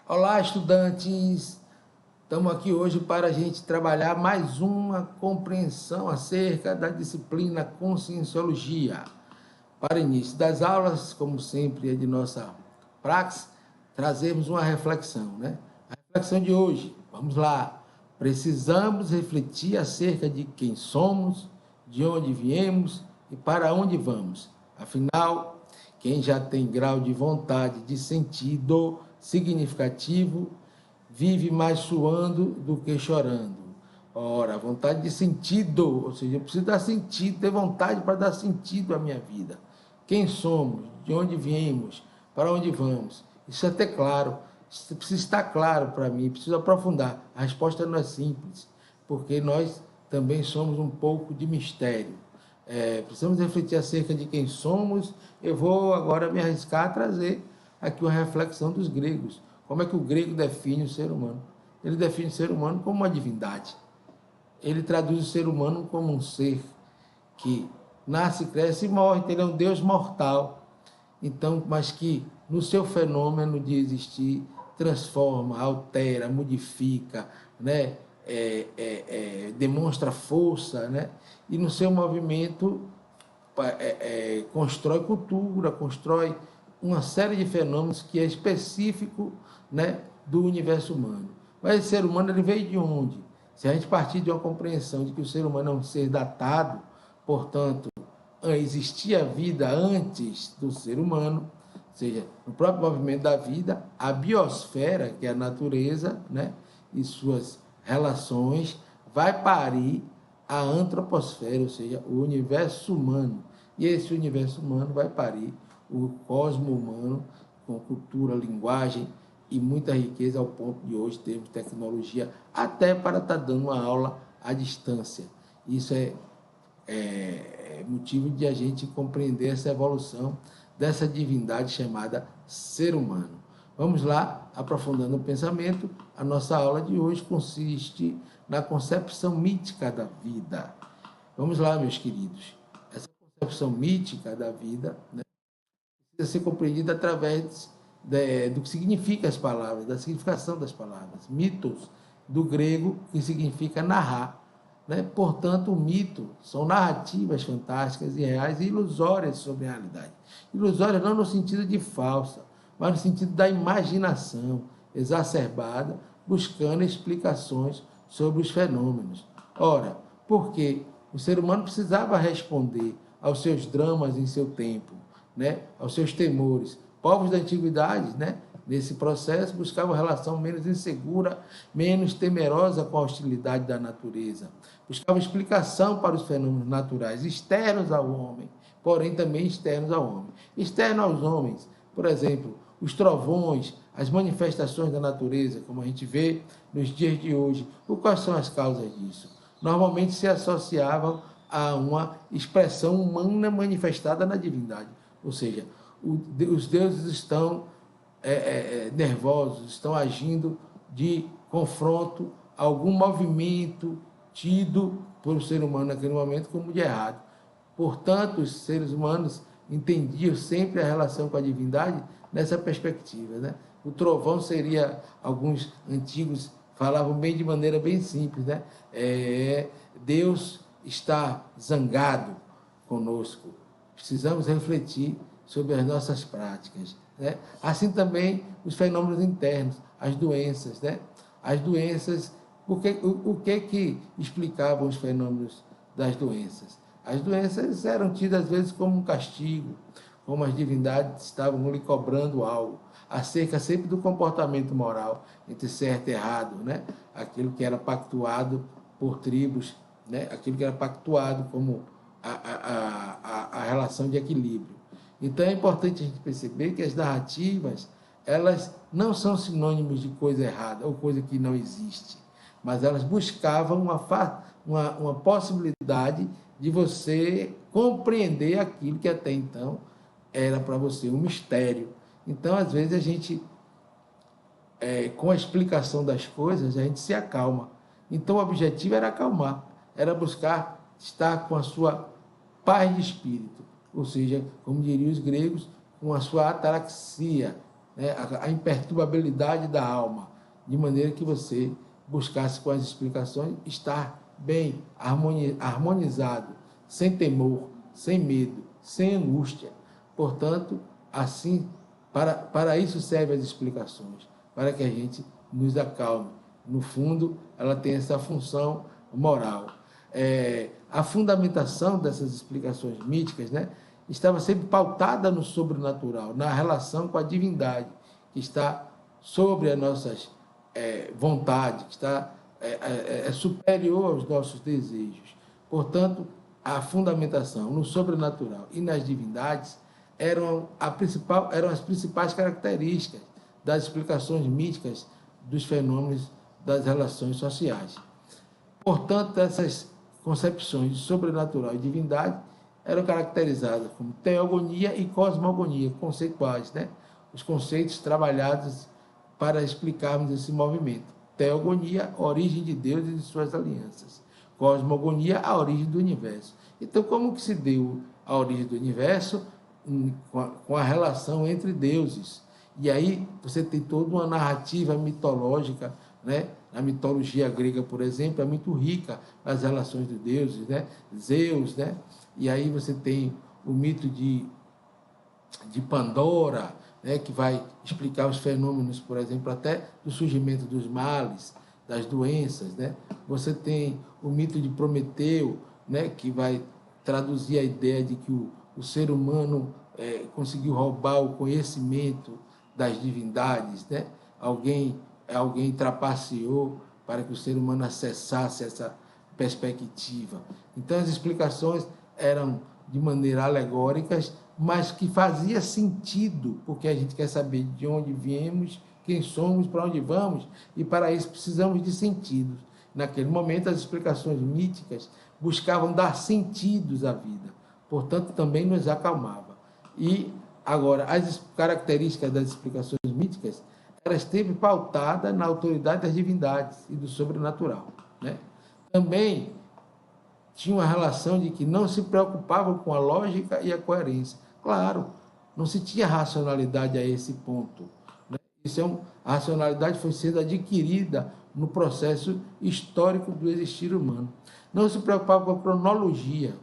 Olá, estudantes! Estamos aqui hoje para a gente trabalhar mais uma compreensão acerca da disciplina Conscienciologia. Para início das aulas, como sempre é de nossa praxe, trazemos uma reflexão, né? A reflexão de hoje, vamos lá. Precisamos refletir acerca de quem somos, de onde viemos e para onde vamos. Afinal, quem já tem grau de vontade de sentido significativo vive mais suando do que chorando. Ora, vontade de sentido, ou seja, eu preciso dar sentido, ter vontade para dar sentido à minha vida. Quem somos, de onde viemos, para onde vamos. Isso é até claro, isso precisa estar claro para mim, preciso aprofundar. A resposta não é simples, porque nós também somos um pouco de mistério. Precisamos refletir acerca de quem somos. Eu vou agora me arriscar a trazer aqui uma reflexão dos gregos. Como é que o grego define o ser humano? Ele define o ser humano como uma divindade. Ele traduz o ser humano como um ser que nasce, cresce e morre. Ele é um Deus mortal. Então, mas que no seu fenômeno de existir transforma, altera, modifica, né? Demonstra força, né? E no seu movimento constrói cultura, constrói uma série de fenômenos que é específico, né, do universo humano. Mas esse ser humano ele veio de onde? Se a gente partir de uma compreensão de que o ser humano é um ser datado, portanto, existia vida antes do ser humano, ou seja, no próprio movimento da vida, a biosfera, que é a natureza, né, e suas relações, vai parir a antroposfera, ou seja, o universo humano. E esse universo humano vai parir o cosmo humano com cultura, linguagem e muita riqueza, ao ponto de hoje termos tecnologia até para estar dando uma aula à distância. Isso é motivo de a gente compreender essa evolução dessa divindade chamada ser humano. Vamos lá, aprofundando o pensamento. A nossa aula de hoje consiste na concepção mítica da vida. Vamos lá, meus queridos. Essa concepção mítica da vida, né, precisa ser compreendida através do que significa as palavras, da significação das palavras. Mitos, do grego, que significa narrar. Né? Portanto, o mito são narrativas fantásticas e reais e ilusórias sobre a realidade. Ilusórias não no sentido de falsa, mas no sentido da imaginação exacerbada, buscando explicações sobre os fenômenos. Ora, porque o ser humano precisava responder aos seus dramas em seu tempo, né? Aos seus temores. Povos da antiguidade, né? Nesse processo, buscavam relação menos insegura, menos temerosa com a hostilidade da natureza. Buscavam explicação para os fenômenos naturais, externos ao homem, porém também externos ao homem. Externos aos homens, por exemplo, os trovões, as manifestações da natureza, como a gente vê nos dias de hoje. Quais são as causas disso? Normalmente se associavam a uma expressão humana manifestada na divindade. Ou seja, os deuses estão nervosos, estão agindo de confronto a algum movimento tido pelo ser humano naquele momento como de errado. Portanto, os seres humanos entendiam sempre a relação com a divindade nessa perspectiva. Né? O trovão seria, alguns antigos falavam bem de maneira bem simples, né? Deus está zangado conosco. Precisamos refletir sobre as nossas práticas. Né? Assim também os fenômenos internos, as doenças. Né? As doenças, o que explicavam os fenômenos das doenças? As doenças eram tidas às vezes como um castigo, como as divindades estavam lhe cobrando algo, acerca sempre do comportamento moral, entre certo e errado, né? Aquilo que era pactuado por tribos, né? Aquilo que era pactuado como a relação de equilíbrio. Então é importante a gente perceber que as narrativas, elas não são sinônimos de coisa errada ou coisa que não existe, mas elas buscavam uma possibilidade de você compreender aquilo que até então era para você um mistério. Então, às vezes, a gente, com a explicação das coisas, a gente se acalma. Então, o objetivo era acalmar, era buscar estar com a sua paz de espírito, ou seja, como diriam os gregos, com a sua ataraxia, né, a imperturbabilidade da alma, de maneira que você buscasse com as explicações estar bem, harmonizado, sem temor, sem medo, sem angústia. Portanto, assim, para isso servem as explicações, para que a gente nos acalme. No fundo, ela tem essa função moral. A fundamentação dessas explicações míticas, né, estava sempre pautada no sobrenatural, na relação com a divindade, que está sobre as nossas vontades, que está superior aos nossos desejos. Portanto, a fundamentação no sobrenatural e nas divindades eram as principais características das explicações míticas dos fenômenos das relações sociais. Portanto, essas concepções de sobrenatural e divindade eram caracterizadas como teogonia e cosmogonia, conceituais, né? Os conceitos trabalhados para explicarmos esse movimento. Teogonia, a origem de Deus e de suas alianças. Cosmogonia, a origem do universo. Então, como que se deu a origem do universo? Com a relação entre deuses. E aí você tem toda uma narrativa mitológica, né? A mitologia grega, por exemplo, é muito rica nas relações de deuses, né? Zeus, né? E aí você tem o mito de Pandora, né? Que vai explicar os fenômenos, por exemplo, até do surgimento dos males, das doenças, né? Você tem o mito de Prometeu, né? Que vai traduzir a ideia de que o ser humano conseguiu roubar o conhecimento das divindades, né? Alguém trapaceou para que o ser humano acessasse essa perspectiva. Então, as explicações eram de maneira alegóricas, mas que fazia sentido, porque a gente quer saber de onde viemos, quem somos, para onde vamos, e para isso precisamos de sentidos. Naquele momento, as explicações míticas buscavam dar sentidos à vida, portanto, também nos acalmava. E, agora, as características das explicações míticas, ela esteve pautada na autoridade das divindades e do sobrenatural, né? Também tinha uma relação de que não se preocupavam com a lógica e a coerência. Claro, não se tinha racionalidade a esse ponto, né? A racionalidade foi sendo adquirida no processo histórico do existir humano. Não se preocupava com a cronologia,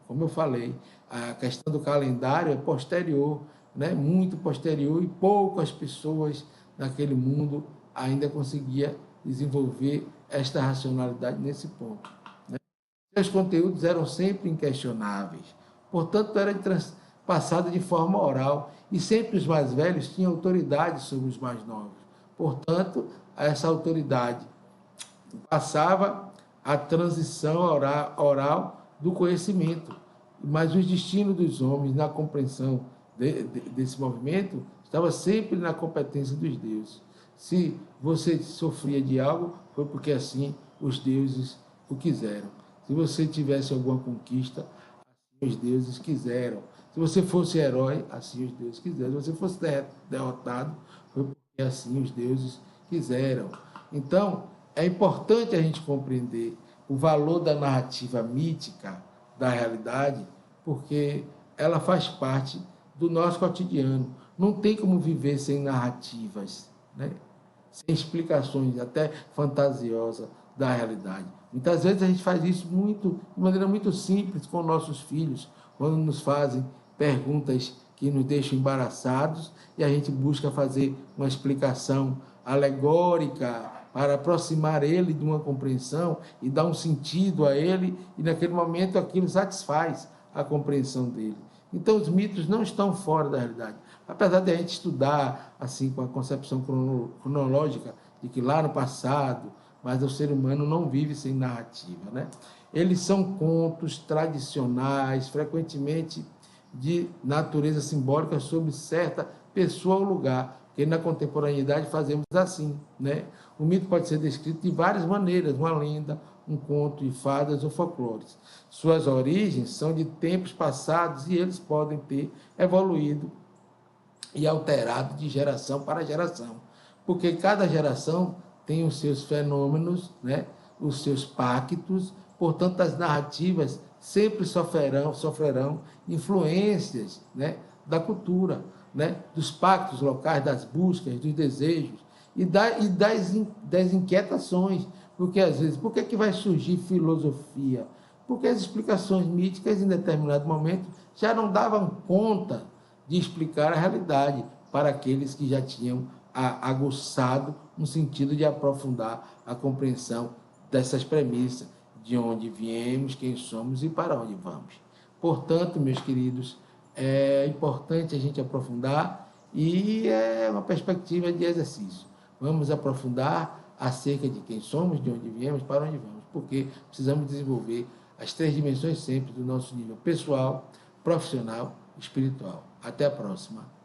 como eu falei, a questão do calendário é posterior, né? Muito posterior, e poucas pessoas naquele mundo ainda conseguiam desenvolver esta racionalidade nesse ponto, né? Seus conteúdos eram sempre inquestionáveis, portanto, era passado de forma oral, e sempre os mais velhos tinham autoridade sobre os mais novos. Portanto, essa autoridade passava a transição oral do conhecimento, mas os destinos dos homens na compreensão desse movimento estava sempre na competência dos deuses. Se você sofria de algo, foi porque assim os deuses o quiseram. Se você tivesse alguma conquista, assim os deuses quiseram. Se você fosse herói, assim os deuses quiseram. Se você fosse derrotado, foi porque assim os deuses quiseram. Então, é importante a gente compreender o valor da narrativa mítica da realidade, porque ela faz parte do nosso cotidiano. Não tem como viver sem narrativas, né? Sem explicações até fantasiosas da realidade. Muitas vezes a gente faz isso de maneira muito simples com nossos filhos, quando nos fazem perguntas que nos deixam embaraçados e a gente busca fazer uma explicação alegórica para aproximar ele de uma compreensão e dar um sentido a ele, e naquele momento aquilo satisfaz a compreensão dele. Então os mitos não estão fora da realidade. Apesar de a gente estudar assim com a concepção cronológica de que lá no passado, mas o ser humano não vive sem narrativa, né? Eles são contos tradicionais, frequentemente de natureza simbólica sobre certa pessoa ou lugar, que na contemporaneidade fazemos assim, né? O mito pode ser descrito de várias maneiras, uma lenda, um conto de fadas ou folclores. Suas origens são de tempos passados e eles podem ter evoluído e alterado de geração para geração, porque cada geração tem os seus fenômenos, né? Os seus pactos, portanto, as narrativas sempre sofrerão influências, né? Da cultura. né, dos pactos locais, das buscas, dos desejos e das inquietações. Porque, às vezes, por que vai surgir filosofia? Porque as explicações míticas, em determinado momento, já não davam conta de explicar a realidade para aqueles que já tinham aguçado no sentido de aprofundar a compreensão dessas premissas, de onde viemos, quem somos e para onde vamos. Portanto, meus queridos, é importante a gente aprofundar e é uma perspectiva de exercício. Vamos aprofundar acerca de quem somos, de onde viemos, para onde vamos, porque precisamos desenvolver as 3 dimensões sempre do nosso nível pessoal, profissional e espiritual. Até a próxima.